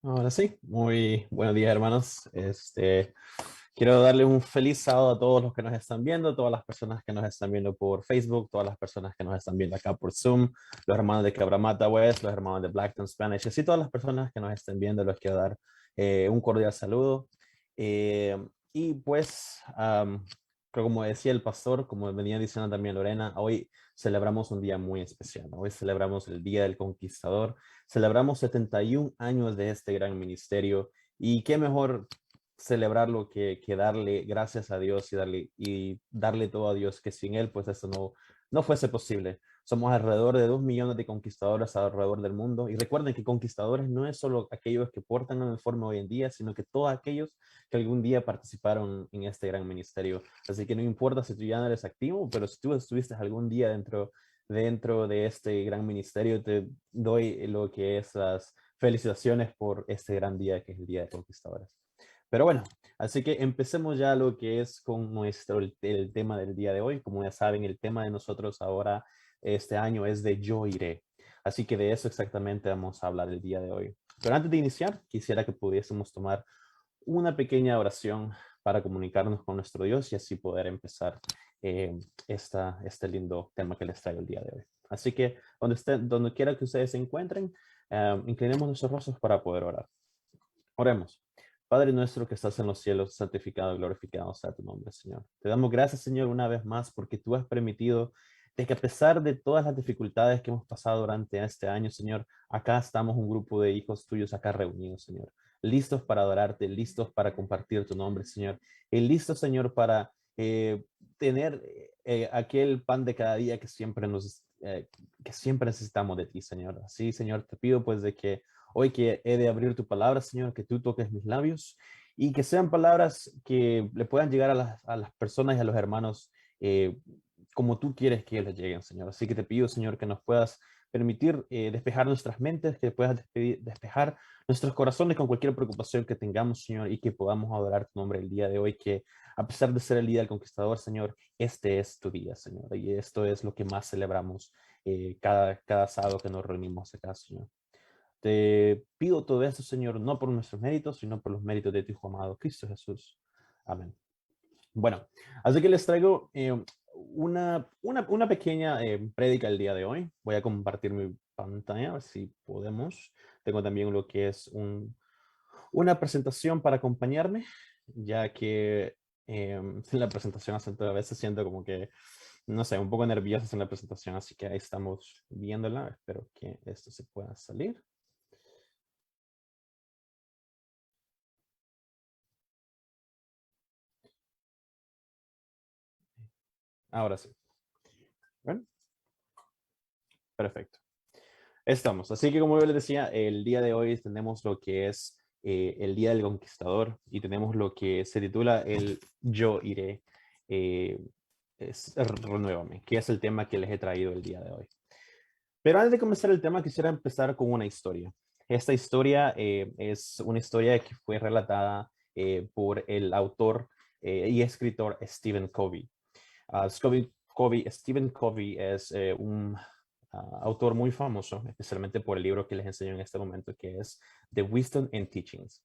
Ahora sí, muy buenos días, hermanos. Quiero darle un feliz sábado a todos los que nos están viendo, todas las personas que nos están viendo por Facebook, todas las personas que nos están viendo acá por Zoom, los hermanos de Cabramata West, los hermanos de Blackton Spanish, y así todas las personas que nos estén viendo, les quiero dar un cordial saludo. Eh, y pues, como decía el pastor, como venía diciendo también Lorena, hoy celebramos un día muy especial. Hoy celebramos el Día del Conquistador. Celebramos 71 años de este gran ministerio y qué mejor celebrarlo que darle gracias a Dios y darle todo a Dios, que sin Él pues eso no fuese posible. Somos alrededor de 2 millones de conquistadores alrededor del mundo y recuerden que conquistadores no es solo aquellos que portan el uniforme hoy en día, sino que todos aquellos que algún día participaron en este gran ministerio. Así que no importa si tú ya no eres activo, pero si tú estuviste algún día dentro de este gran ministerio, te doy lo que es las felicitaciones por este gran día que es el Día de Conquistadores. Pero bueno, así que empecemos ya lo que es con el tema del día de hoy. Como ya saben, el tema de nosotros ahora este año es de Yo iré. Así que de eso exactamente vamos a hablar el día de hoy. Pero antes de iniciar, quisiera que pudiésemos tomar una pequeña oración para comunicarnos con nuestro Dios y así poder empezar este lindo tema que les traigo el día de hoy. Así que donde quiera que ustedes se encuentren, inclinemos nuestros rostros para poder orar. Oremos. Padre nuestro que estás en los cielos, santificado y glorificado sea tu nombre, Señor. Te damos gracias, Señor, una vez más porque tú has permitido de que a pesar de todas las dificultades que hemos pasado durante este año, Señor, acá estamos un grupo de hijos tuyos acá reunidos, Señor, listos para adorarte, listos para compartir tu nombre, Señor, y listos, Señor, para tener aquel pan de cada día que siempre necesitamos de ti, Señor. Así, Señor, te pido pues de que hoy que he de abrir tu palabra, Señor, que tú toques mis labios y que sean palabras que le puedan llegar a las personas y a los hermanos como tú quieres que les lleguen, Señor. Así que te pido, Señor, que nos puedas permitir despejar nuestras mentes, que puedas despejar nuestros corazones con cualquier preocupación que tengamos, Señor, y que podamos adorar tu nombre el día de hoy, que a pesar de ser el Día del Conquistador, Señor, este es tu día, Señor, y esto es lo que más celebramos cada sábado que nos reunimos acá, Señor. Te pido todo eso, Señor, no por nuestros méritos, sino por los méritos de tu Hijo amado, Cristo Jesús. Amén. Bueno, así que les traigo una pequeña prédica el día de hoy. Voy a compartir mi pantalla, a ver si podemos. Tengo también lo que es una presentación para acompañarme, ya que la presentación a veces siento como que, no sé, un poco nervioso en la presentación, así que ahí estamos viéndola. Espero que esto se pueda salir. Ahora sí. Bueno, perfecto. Estamos. Así que como yo les decía, el día de hoy tenemos lo que es el Día del Conquistador y tenemos lo que se titula el Yo iré. eh, Renuévame, que es el tema que les he traído el día de hoy. Pero antes de comenzar el tema, quisiera empezar con una historia. Esta historia es una historia que fue relatada por el autor y escritor Stephen Covey. Stephen Covey es un autor muy famoso, especialmente por el libro que les enseño en este momento, que es The Wisdom and Teachings.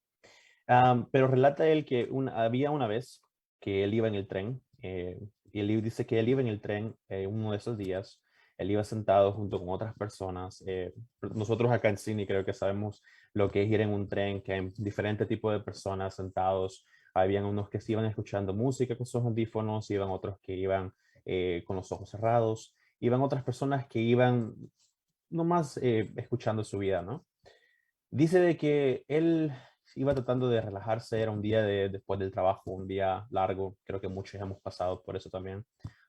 Pero relata él que había una vez que él iba en el tren, y él dice que él iba en el tren uno de esos días, él iba sentado junto con otras personas. Nosotros acá en Sydney creo que sabemos lo que es ir en un tren, que hay diferentes tipos de personas sentados. Habían unos que se iban escuchando música con sus audífonos, iban otros que iban con los ojos cerrados, iban otras personas que iban nomás escuchando su vida, ¿no? Dice de que él iba tratando de relajarse, era un día después del trabajo, un día largo, creo que muchos hemos pasado por eso también,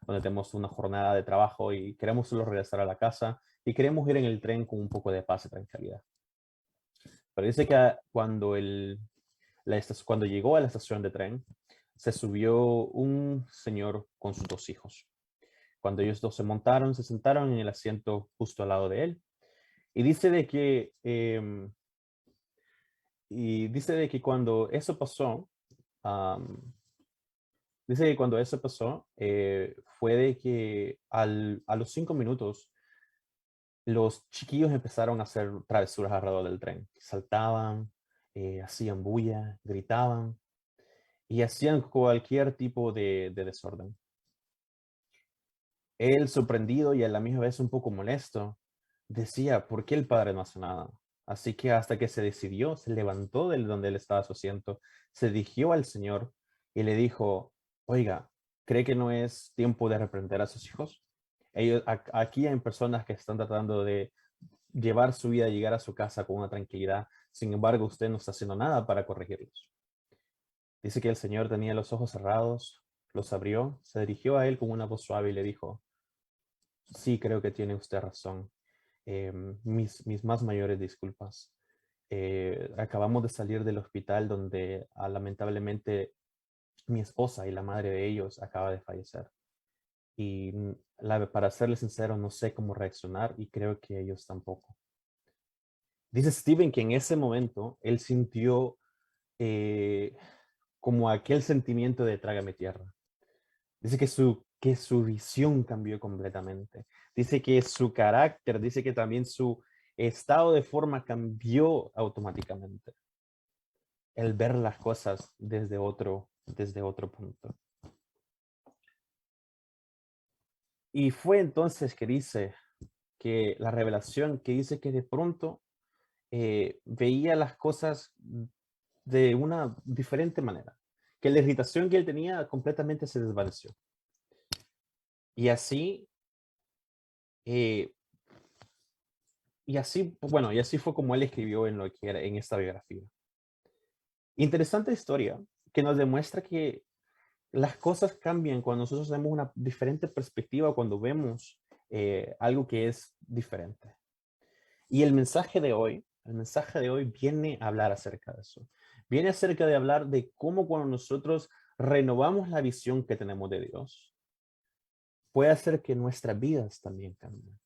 donde tenemos una jornada de trabajo y queremos solo regresar a la casa y queremos ir en el tren con un poco de paz y tranquilidad. Pero dice que cuando llegó a la estación de tren, se subió un señor con sus dos hijos. Cuando ellos dos se montaron, se sentaron en el asiento justo al lado de él. Y dice de que cuando eso pasó, am, dice que cuando eso pasó, fue de que a los 5 minutos, los chiquillos empezaron a hacer travesuras alrededor del tren. Saltaban, hacían bulla, gritaban y hacían cualquier tipo de desorden. Él, sorprendido y a la misma vez un poco molesto, decía, ¿por qué el padre no hace nada? Así que hasta que se decidió, se levantó de donde él estaba su asiento, se dirigió al Señor y le dijo, oiga, ¿cree que no es tiempo de reprender a sus hijos? Aquí hay personas que están tratando de llevar su vida, llegar a su casa con una tranquilidad. Sin embargo, usted no está haciendo nada para corregirlos. Dice que el Señor tenía los ojos cerrados, los abrió, se dirigió a él con una voz suave y le dijo, sí, creo que tiene usted razón. Mis más mayores disculpas. Acabamos de salir del hospital donde lamentablemente mi esposa y la madre de ellos acaba de fallecer. Y para serles sincero, no sé cómo reaccionar y creo que ellos tampoco. Dice Stephen que en ese momento él sintió eh, como aquel sentimiento de trágame tierra. Dice que su visión cambió completamente. Dice que su carácter, dice que también su estado de forma cambió automáticamente. El ver las cosas desde otro punto. Y fue entonces que dice que la revelación que dice que de pronto veía las cosas de una diferente manera. Que la irritación que él tenía completamente se desvaneció. Y así eh, bueno, y así fue como él escribió en lo que era en esta biografía. Interesante historia que nos demuestra que las cosas cambian cuando nosotros tenemos una diferente perspectiva, cuando vemos algo que es diferente. Y el mensaje de hoy viene a hablar acerca de eso. Viene acerca de hablar de cómo cuando nosotros renovamos la visión que tenemos de Dios, puede hacer que nuestras vidas también cambien.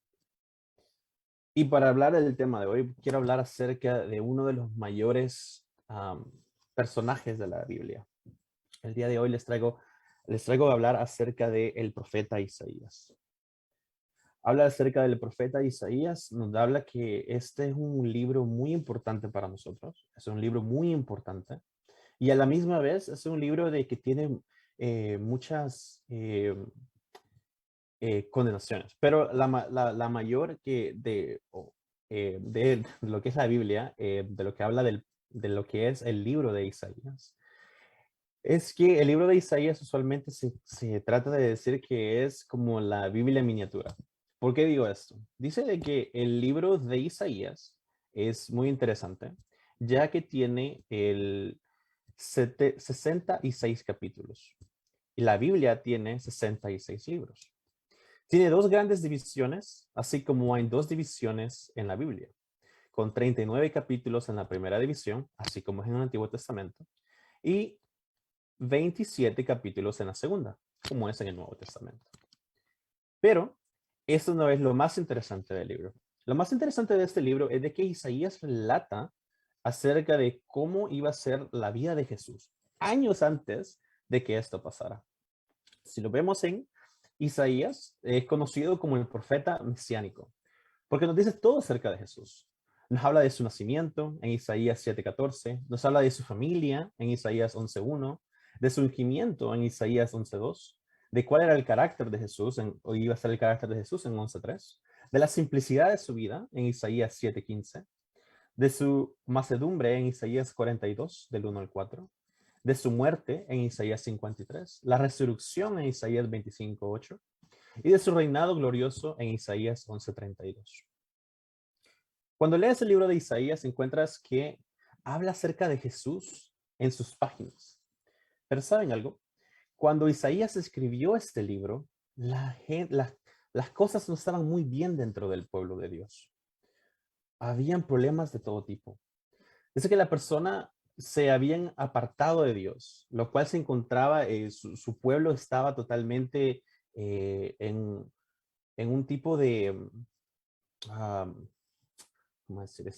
Y para hablar del tema de hoy, quiero hablar acerca de uno de los mayores personajes de la Biblia. El día de hoy les traigo a hablar acerca del profeta Isaías. Habla acerca del profeta Isaías, nos habla que este es un libro muy importante para nosotros, es un libro muy importante y a la misma vez es un libro de que tiene muchas condenaciones, pero la mayor de lo que es la Biblia, de lo que habla de lo que es el libro de Isaías, es que el libro de Isaías usualmente se trata de decir que es como la Biblia en miniatura. ¿Por qué digo esto? Dice de que el libro de Isaías es muy interesante, ya que tiene 66 capítulos y la Biblia tiene 66 libros. Tiene dos grandes divisiones, así como hay dos divisiones en la Biblia, con 39 capítulos en la primera división, así como es en el Antiguo Testamento, y 27 capítulos en la segunda, como es en el Nuevo Testamento. Pero eso no es lo más interesante del libro. Lo más interesante de este libro es de que Isaías relata acerca de cómo iba a ser la vida de Jesús años antes de que esto pasara. Si lo vemos en Isaías, es conocido como el profeta mesiánico, porque nos dice todo acerca de Jesús. Nos habla de su nacimiento en Isaías 7:14, nos habla de su familia en Isaías 11:1, de su ungimiento en Isaías 11:2, de cuál era el carácter de Jesús, o iba a ser el carácter de Jesús en 11:3, de la simplicidad de su vida en Isaías 7:15, de su macedumbre en Isaías 42, del 1 al 4, de su muerte en Isaías 53, la resurrección en Isaías 25:8 y de su reinado glorioso en Isaías 11:32. Cuando lees el libro de Isaías encuentras que habla acerca de Jesús en sus páginas. Pero ¿saben algo? Cuando Isaías escribió este libro, las cosas no estaban muy bien dentro del pueblo de Dios. Habían problemas de todo tipo. Dice que la persona se habían apartado de Dios, lo cual se encontraba, su pueblo estaba totalmente en un tipo de, ¿cómo decir?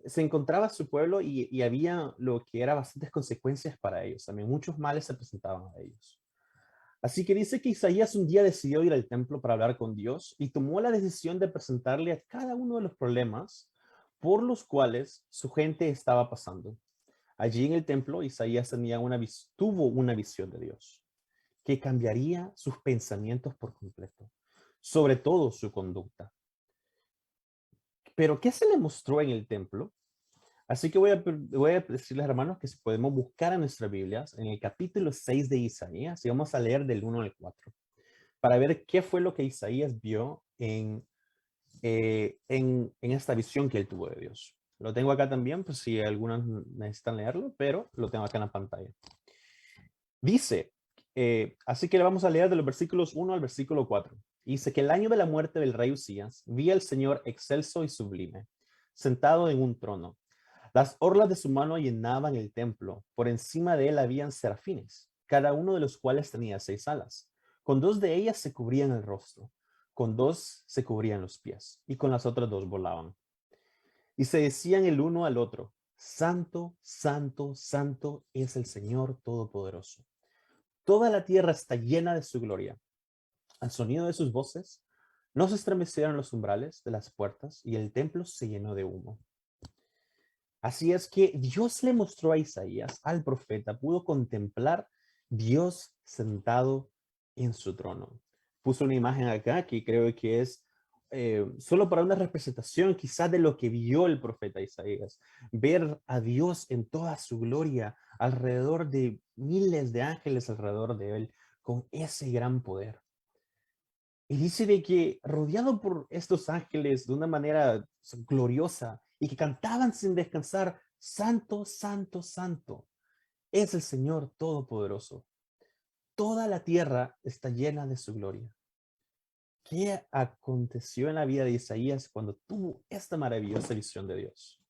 Se encontraba su pueblo y había lo que era bastantes consecuencias para ellos. También muchos males se presentaban a ellos. Así que dice que Isaías un día decidió ir al templo para hablar con Dios y tomó la decisión de presentarle a cada uno de los problemas por los cuales su gente estaba pasando. Allí en el templo, Isaías tuvo una visión de Dios que cambiaría sus pensamientos por completo, sobre todo su conducta. Pero ¿qué se le mostró en el templo? Así que voy a decirles, hermanos, que si podemos buscar en nuestras Biblias, en el capítulo 6 de Isaías, y vamos a leer del 1 al 4, para ver qué fue lo que Isaías vio en esta visión que él tuvo de Dios. Lo tengo acá también, pues si algunos necesitan leerlo, pero lo tengo acá en la pantalla. Dice, así que le vamos a leer de los versículos 1 al versículo 4. Dice que el año de la muerte del rey Usías, vi al Señor excelso y sublime, sentado en un trono. Las orlas de su mano llenaban el templo. Por encima de él habían serafines, cada uno de los cuales tenía 6 alas. Con 2 de ellas se cubrían el rostro, con 2 se cubrían los pies, y con las otras 2 volaban. Y se decían el uno al otro, Santo, Santo, Santo es el Señor Todopoderoso. Toda la tierra está llena de su gloria. Al sonido de sus voces, no se estremecieron los umbrales de las puertas y el templo se llenó de humo. Así es que Dios le mostró a Isaías, al profeta, pudo contemplar Dios sentado en su trono. Puso una imagen acá que creo que es solo para una representación quizás de lo que vio el profeta Isaías. Ver a Dios en toda su gloria, alrededor de miles de ángeles alrededor de él, con ese gran poder. Y dice de que rodeado por estos ángeles de una manera gloriosa y que cantaban sin descansar, Santo, Santo, Santo, es el Señor Todopoderoso. Toda la tierra está llena de su gloria. ¿Qué aconteció en la vida de Isaías cuando tuvo esta maravillosa visión de Dios?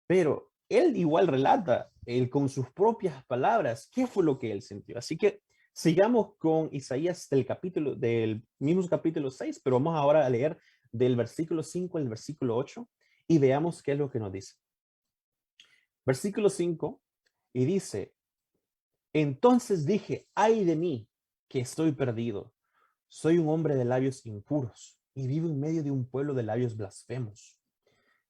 Pero él igual relata, él con sus propias palabras, qué fue lo que él sintió. Así que sigamos con Isaías del mismo capítulo 6, pero vamos ahora a leer del versículo 5 al versículo 8 y veamos qué es lo que nos dice. Versículo 5, y dice, entonces dije, ay de mí, que estoy perdido. Soy un hombre de labios impuros y vivo en medio de un pueblo de labios blasfemos.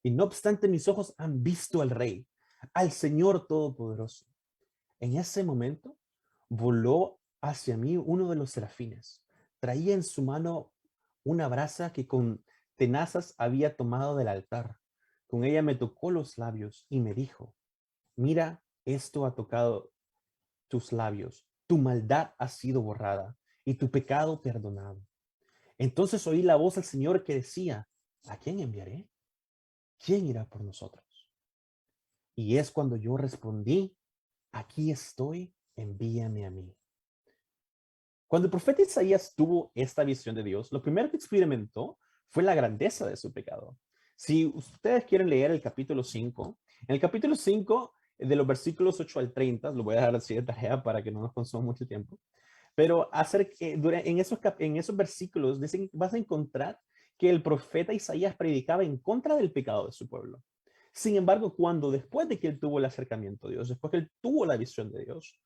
Y no obstante, mis ojos han visto al Rey, al Señor Todopoderoso. En ese momento, voló hacia mí uno de los serafines. Traía en su mano una brasa que con tenazas había tomado del altar. Con ella me tocó los labios y me dijo, mira, esto ha tocado tus labios. Tu maldad ha sido borrada y tu pecado perdonado. Entonces oí la voz del Señor que decía, ¿a quién enviaré? ¿Quién irá por nosotros? Y es cuando yo respondí, aquí estoy, envíame a mí. Cuando el profeta Isaías tuvo esta visión de Dios, lo primero que experimentó fue la grandeza de su pecado. Si ustedes quieren leer el capítulo 5, en el capítulo 5, de los versículos 8 al 30, lo voy a dejar así de tarea para que no nos consuma mucho tiempo, pero en esos versículos dicen, vas a encontrar que el profeta Isaías predicaba en contra del pecado de su pueblo. Sin embargo, después de que él tuvo el acercamiento a Dios, después que él tuvo la visión de Dios,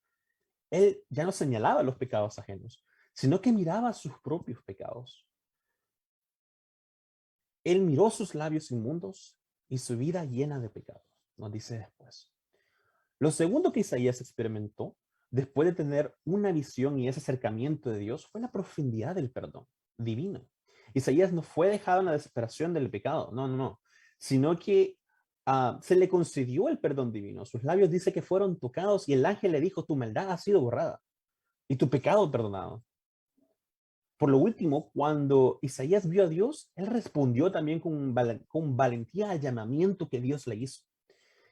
él ya no señalaba los pecados ajenos, sino que miraba sus propios pecados. Él miró sus labios inmundos y su vida llena de pecados, nos dice después. Lo segundo que Isaías experimentó después de tener una visión y ese acercamiento de Dios fue la profundidad del perdón divino. Isaías no fue dejado en la desesperación del pecado, no, sino que se le concedió el perdón divino. Sus labios dice que fueron tocados y el ángel le dijo, tu maldad ha sido borrada y tu pecado perdonado. Por lo último, cuando Isaías vio a Dios, él respondió también con valentía al llamamiento que Dios le hizo.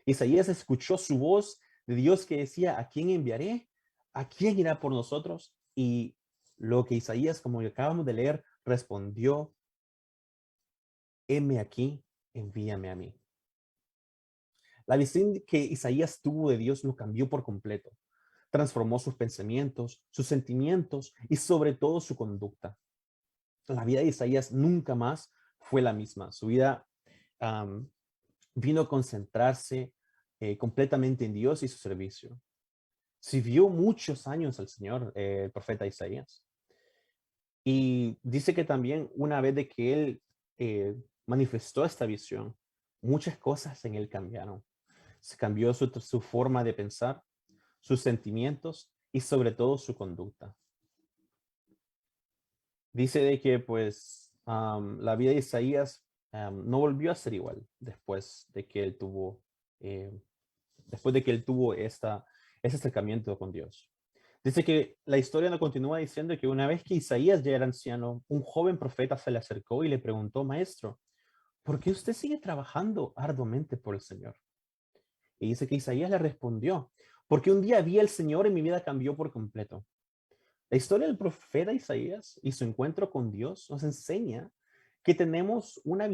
Isaías escuchó su voz de Dios que decía, ¿a quién enviaré? ¿A quién irá por nosotros? Y lo que Isaías, como acabamos de leer, respondió, heme aquí, envíame a mí. La visión que Isaías tuvo de Dios lo cambió por completo. Transformó sus pensamientos, sus sentimientos y sobre todo su conducta. La vida de Isaías nunca más fue la misma. Su vida vino a concentrarse completamente en Dios y su servicio. Sirvió muchos años al Señor, el profeta Isaías. Y dice que también una vez de que él manifestó esta visión, muchas cosas en él cambiaron. Se cambió su forma de pensar, sus sentimientos y sobre todo su conducta. Dice de que pues la vida de Isaías no volvió a ser igual eh, después de que él tuvo ese acercamiento con Dios. Dice que la historia no continúa diciendo que una vez que Isaías ya era anciano, un joven profeta se le acercó y le preguntó, maestro, ¿por qué usted sigue trabajando arduamente por el Señor? Y dice que Isaías le respondió, porque un día vi al Señor y mi vida cambió por completo. La historia del profeta Isaías y su encuentro con Dios nos enseña que que tenemos una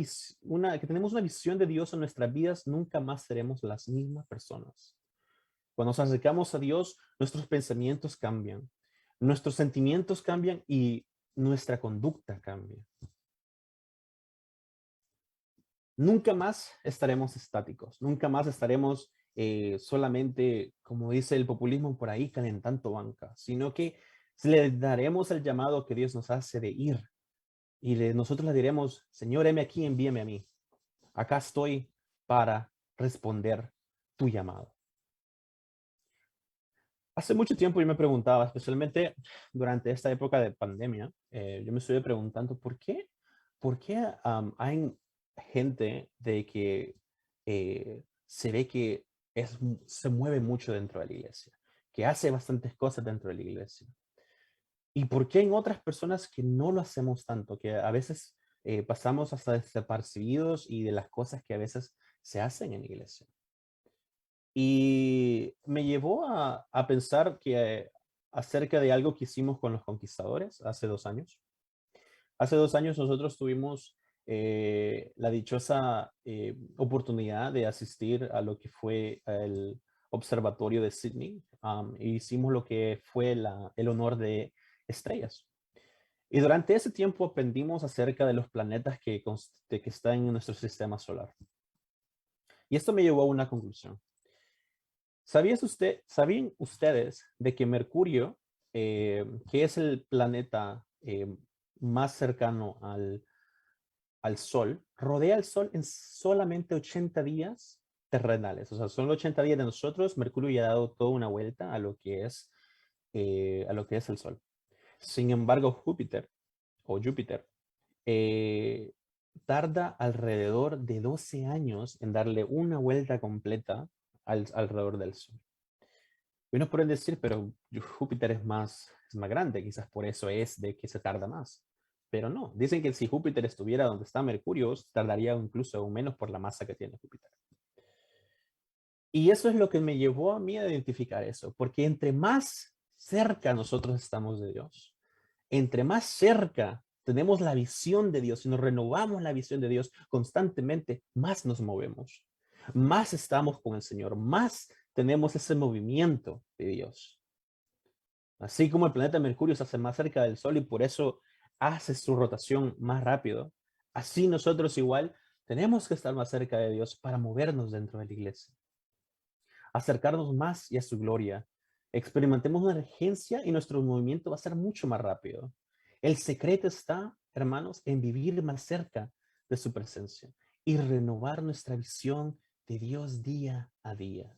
visión de Dios en nuestras vidas, nunca más seremos las mismas personas. Cuando nos acercamos a Dios, nuestros pensamientos cambian, nuestros sentimientos cambian y nuestra conducta cambia. Nunca más estaremos estáticos, nunca más estaremos solamente, como dice el populismo por ahí, calentando banca, sino que le daremos el llamado que Dios nos hace de ir y nosotros le diremos, Señor, heme aquí, envíame a mí. Acá estoy para responder tu llamado. Hace mucho tiempo yo me preguntaba, especialmente durante esta época de pandemia, yo me estuve preguntando por qué hay gente de que se ve que se mueve mucho dentro de la iglesia, que hace bastantes cosas dentro de la iglesia. ¿Y por qué en otras personas que no lo hacemos tanto, que a veces pasamos hasta desapercibidos y de las cosas que a veces se hacen en la iglesia? Y me llevó a pensar acerca de algo que hicimos con los conquistadores hace 2 años. Hace 2 años nosotros tuvimos la dichosa oportunidad de asistir a lo que fue el observatorio de Sydney. E hicimos lo que fue el honor de estrellas. Y durante ese tiempo aprendimos acerca de los planetas que están en nuestro sistema solar. Y esto me llevó a una conclusión. ¿Sabían ustedes de que Mercurio, que es el planeta más cercano al Sol, rodea al Sol en solamente 80 días terrenales? O sea, son los 80 días de nosotros. Mercurio ya ha dado toda una vuelta a lo que es el Sol. Sin embargo, Júpiter, eh, tarda alrededor de 12 años en darle una vuelta completa alrededor del Sol. Y unos pueden decir, pero Júpiter es más grande, quizás por eso es de que se tarda más. Pero no, dicen que si Júpiter estuviera donde está Mercurio, tardaría incluso aún menos por la masa que tiene Júpiter. Y eso es lo que me llevó a mí a identificar eso, porque entre más cerca nosotros estamos de Dios, entre más cerca tenemos la visión de Dios y nos renovamos la visión de Dios constantemente, más nos movemos, más estamos con el Señor, más tenemos ese movimiento de Dios. Así como el planeta Mercurio se hace más cerca del Sol y por eso hace su rotación más rápido, así nosotros igual tenemos que estar más cerca de Dios para movernos dentro de la iglesia, acercarnos más y a su gloria. Experimentemos una urgencia y nuestro movimiento va a ser mucho más rápido. El secreto está, hermanos, en vivir más cerca de su presencia y renovar nuestra visión de Dios día a día.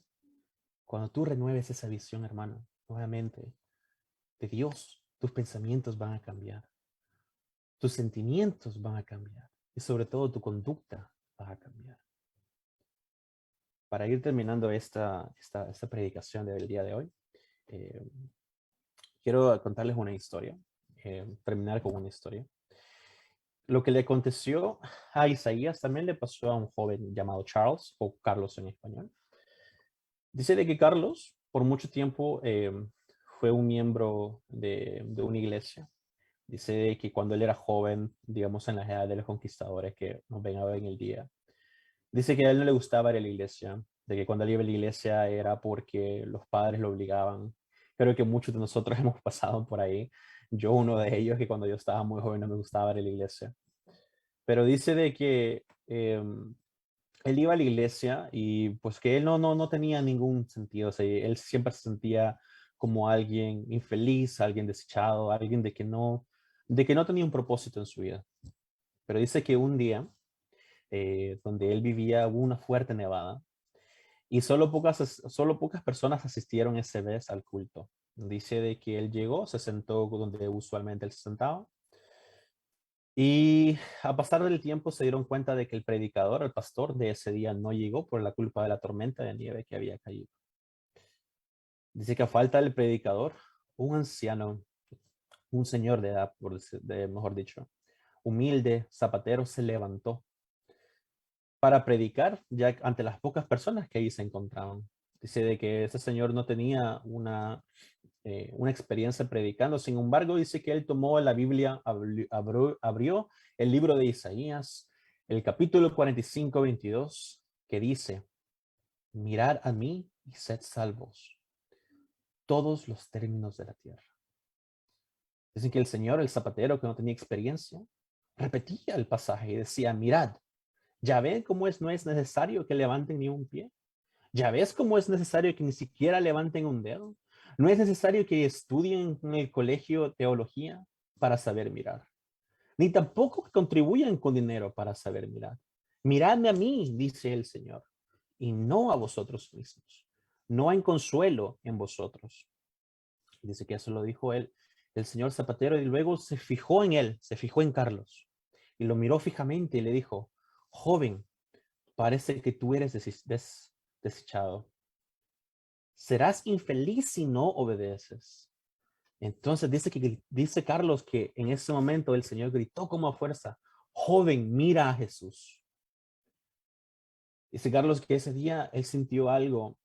Cuando tú renueves esa visión, hermano, nuevamente, de Dios, tus pensamientos van a cambiar, tus sentimientos van a cambiar y sobre todo tu conducta va a cambiar. Para ir terminando esta predicación del día de hoy, eh, quiero contarles una historia, terminar con una historia. Lo que le aconteció a Isaías también le pasó a un joven llamado Charles, o Carlos en español. Dice de que Carlos, por mucho tiempo, fue un miembro de una iglesia. Dice que cuando él era joven, digamos en la edad de los conquistadores que nos ven ahora en el día, dice que a él no le gustaba ir a la iglesia, de que cuando él iba a la iglesia era porque los padres lo obligaban. Creo que muchos de nosotros hemos pasado por ahí. Yo uno de ellos, que cuando yo estaba muy joven no me gustaba ir a la iglesia. Pero dice de que él iba a la iglesia y pues que él no tenía ningún sentido. O sea, él siempre se sentía como alguien infeliz, alguien desechado, alguien de que no tenía un propósito en su vida. Pero dice que un día donde él vivía, hubo una fuerte nevada y solo pocas personas asistieron ese vez al culto. Dice de que él llegó, se sentó donde usualmente él se sentaba y a pasar del tiempo se dieron cuenta de que el predicador, el pastor de ese día no llegó por la culpa de la tormenta de nieve que había caído. Dice que a falta del predicador, un anciano, un señor de edad, mejor dicho, humilde, zapatero, se levantó para predicar ya ante las pocas personas que ahí se encontraban. Dice de que ese señor no tenía una experiencia predicando, sin embargo, dice que él tomó la Biblia, abrió el libro de Isaías, el capítulo 45, 22, que dice, mirad a mí y sed salvos, todos los términos de la tierra. Dicen que el señor, el zapatero que no tenía experiencia, repetía el pasaje y decía, mirad, ya ven cómo no es necesario que levanten ni un pie. Ya ves cómo es necesario que ni siquiera levanten un dedo. No es necesario que estudien en el colegio teología para saber mirar. Ni tampoco que contribuyan con dinero para saber mirar. Miradme a mí, dice el Señor, y no a vosotros mismos. No hay consuelo en vosotros. Dice que eso lo dijo él, el señor Zapatero, y luego se fijó en él, se fijó en Carlos, y lo miró fijamente y le dijo, joven, parece que tú eres desechado. Serás infeliz si no obedeces. Entonces dice Carlos que en ese momento el Señor gritó como a fuerza, joven, mira a Jesús. Dice Carlos que ese día él sintió algo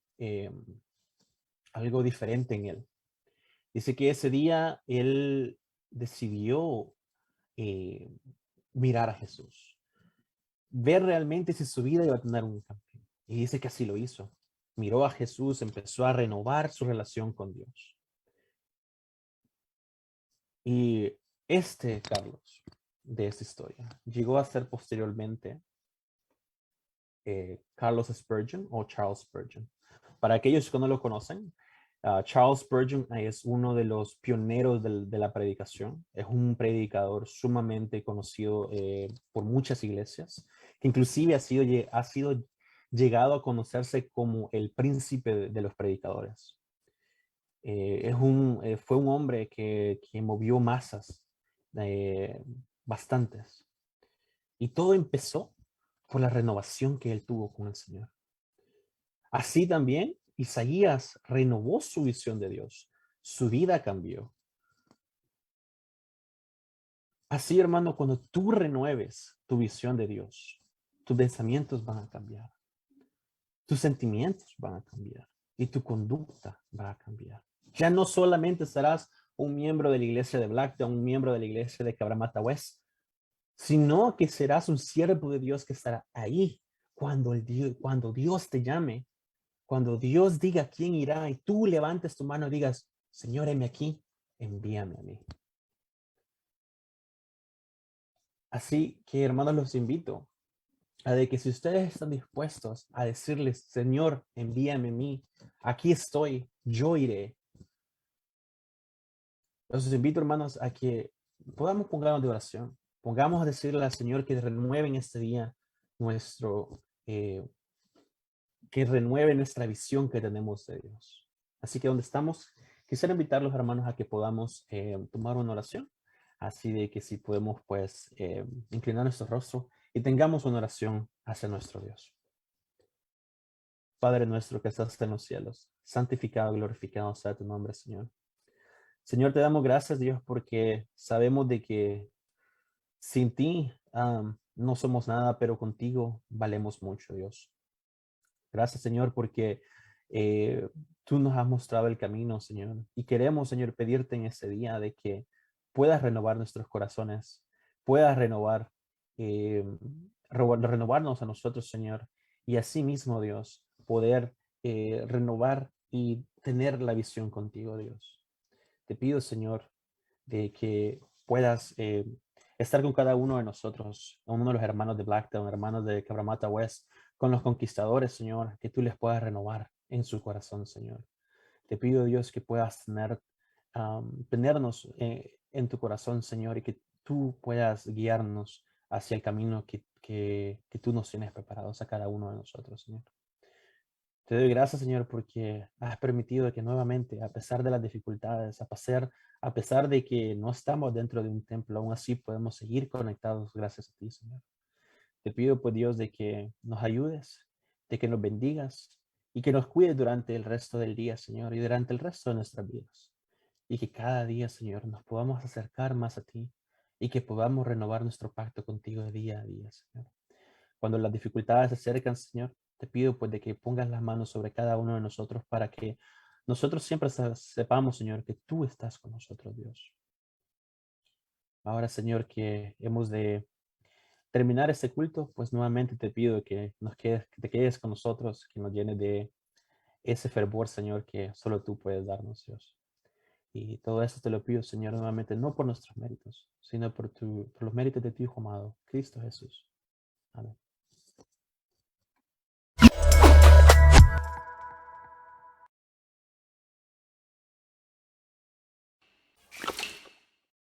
diferente en él. Dice que ese día él decidió eh, mirar a Jesús, ver realmente si su vida iba a tener un cambio. Y dice que así lo hizo. Miró a Jesús, empezó a renovar su relación con Dios. Y Carlos, de esta historia, llegó a ser posteriormente Carlos Spurgeon o Charles Spurgeon. Para aquellos que no lo conocen, Charles Spurgeon es uno de los pioneros de la predicación. Es un predicador sumamente conocido por muchas iglesias, que inclusive ha sido llegado a conocerse como el príncipe de los predicadores. Fue un hombre que movió masas, eh, bastantes. Y todo empezó por la renovación que él tuvo con el Señor. Así también, Isaías renovó su visión de Dios. Su vida cambió. Así, hermano, cuando tú renueves tu visión de Dios, tus pensamientos van a cambiar. Tus sentimientos van a cambiar. Y tu conducta va a cambiar. Ya no solamente serás un miembro de la iglesia de Blacktown, un miembro de la iglesia de Cabramatta West, sino que serás un siervo de Dios que estará ahí cuando Dios te llame, cuando Dios diga quién irá y tú levantes tu mano y digas, Señor, heme aquí, envíame a mí. Así que, hermanos, los invito a de que si ustedes están dispuestos a decirles, Señor, envíame a mí, aquí estoy, yo iré. Los invito, hermanos, a que podamos ponernos de oración. Pongamos a decirle al Señor que renueve en este día eh, que renueve nuestra visión que tenemos de Dios. Así que donde estamos, quisiera invitar a los hermanos a que podamos tomar una oración. Así de que si podemos, pues, inclinar nuestro rostro y tengamos una oración hacia nuestro Dios. Padre nuestro que estás en los cielos, santificado, glorificado sea tu nombre, Señor. Señor, te damos gracias, Dios, porque sabemos de que sin ti no somos nada, pero contigo valemos mucho, Dios. Gracias, Señor, porque tú nos has mostrado el camino, Señor. Y queremos, Señor, pedirte en ese día de que puedas renovar nuestros corazones, puedas renovarnos a nosotros, Señor. Y así mismo, Dios, poder renovar y tener la visión contigo, Dios. Te pido, Señor, de que puedas estar con cada uno de nosotros, uno de los hermanos de Blacktown, hermanos de Cabramatta West, con los conquistadores, Señor, que tú les puedas renovar en su corazón, Señor. Te pido, Dios, que puedas tenernos en tu corazón, Señor, y que tú puedas guiarnos hacia el camino que que tú nos tienes preparados a cada uno de nosotros, Señor. Te doy gracias, Señor, porque has permitido que nuevamente, a pesar de las dificultades, a pesar de que no estamos dentro de un templo, aún así podemos seguir conectados gracias a ti, Señor. Te pido, pues Dios, de que nos ayudes, de que nos bendigas y que nos cuides durante el resto del día, Señor, y durante el resto de nuestras vidas. Y que cada día, Señor, nos podamos acercar más a ti y que podamos renovar nuestro pacto contigo de día a día, Señor. Cuando las dificultades se acercan, Señor, te pido pues de que pongas las manos sobre cada uno de nosotros para que nosotros siempre sepamos, Señor, que tú estás con nosotros, Dios. Ahora, Señor, que hemos de terminar este culto, pues nuevamente te pido que que te quedes con nosotros, que nos llenes de ese fervor, Señor, que solo tú puedes darnos, Dios. Y todo eso te lo pido, Señor, nuevamente, no por nuestros méritos, sino por los méritos de tu Hijo amado, Cristo Jesús. Amén.